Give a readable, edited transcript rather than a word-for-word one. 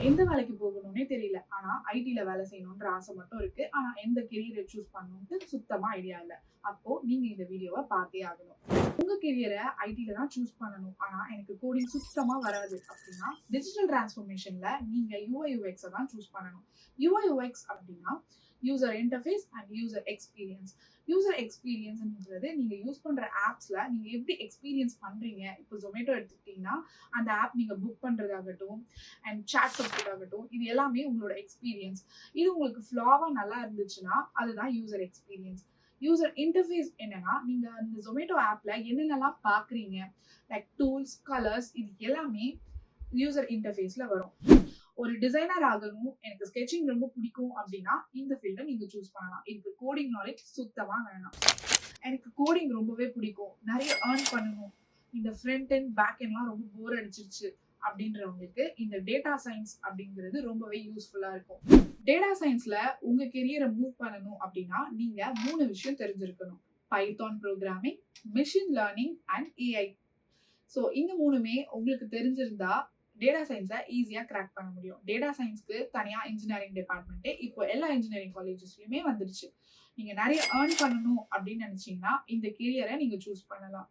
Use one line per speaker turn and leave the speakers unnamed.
எந்த வேலைக்கு போகணும்னே தெரியல. ஆனா ஐடில வேலை செய்யணும்ன்ற ஆசை மட்டும் இருக்கு. ஆனா எந்த கெரியர சூஸ் பண்ணணும்னு சுத்தமா ஐடியா இல்ல. அப்போ நீங்க இந்த வீடியோவ பார்த்தே ஆகணும். உங்க கெரியர ஐடில தான் சூஸ் பண்ணணும். ஆனா எனக்கு கோடிங் சுத்தமா வராது அப்படின்னா, டிஜிட்டல் டிரான்ஸ்ஃபர்மேஷன்ல நீங்க யுஐ யுஎக்ஸ தான் சூஸ் பண்ணணும். யுஐ யுஎக்ஸ் அப்படின்னா user interface and user experience. User எக்ஸ்பீரியன்ஸ்ன்றது நீங்க யூஸ் பண்ற ஆப்ஸ்ல நீங்க எப்படி எக்ஸ்பீரியன்ஸ் பண்றீங்க. இப்போ Zomato எடுத்துக்கிட்டீங்கன்னா, அந்த ஆப் நீங்க புக் பண்றதாகட்டும் அண்ட் சாட் சப்போர்ட் ஆகட்டும், இது எல்லாமே உங்களோட எக்ஸ்பீரியன்ஸ். இது உங்களுக்கு ஃப்ளாவா நல்லா இருந்துச்சுன்னா அதுதான் யூசர் எக்ஸ்பீரியன்ஸ். யூசர் இன்டர்ஃபேஸ் என்னன்னா, நீங்க அந்த Zomato ஆப்ல என்னென்னலாம் பார்க்குறீங்க, லைக் டூல்ஸ், கலர்ஸ் இது எல்லாமே யூசர் இன்டர்ஃபேஸ்ல வரும். ஒரு டிசைனர் ஆகணும், எனக்கு ஸ்கெட்சிங் ரொம்ப பிடிக்கும் அப்படின்னா இந்த ஃபீல்ட நீங்க சூஸ் பண்ணலாம். இதுக்கு கோடிங் நாலேஜ் சுத்தமா வேணாம். எனக்கு கோடிங் ரொம்பவே பிடிக்கும், நிறைய ஏர்ன் பண்ணணும், இந்த ஃப்ரண்ட் அண்ட் பேக் எண்ட்லாம் ரொம்ப போர் அடிச்சிருச்சு அப்படின்றவங்களுக்கு இந்த டேட்டா சயின்ஸ் அப்படிங்கிறது ரொம்பவே யூஸ்ஃபுல்லா இருக்கும். டேட்டா சயின்ஸ்ல உங்க கெரியரை மூவ் பண்ணணும் அப்படின்னா நீங்க 3 விஷயம் தெரிஞ்சிருக்கணும். Python programming, machine learning and AI. So இந்த 3மே உங்களுக்கு தெரிஞ்சிருந்தா டேட்டா சயின்ஸை ஈஸியா கிராக் பண்ண முடியும். டேட்டா சயின்ஸ்க்கு தனியா இன்ஜினியரிங் டிபார்ட்மெண்ட்டே இப்போ எல்லா இன்ஜினியரிங் காலேஜஸ்லயுமே வந்துருச்சு. நீங்க நிறைய ஏர்ன் பண்ணணும் அப்படின்னு நினைச்சீங்கன்னா இந்த கெரியரை நீங்க சூஸ் பண்ணலாம்.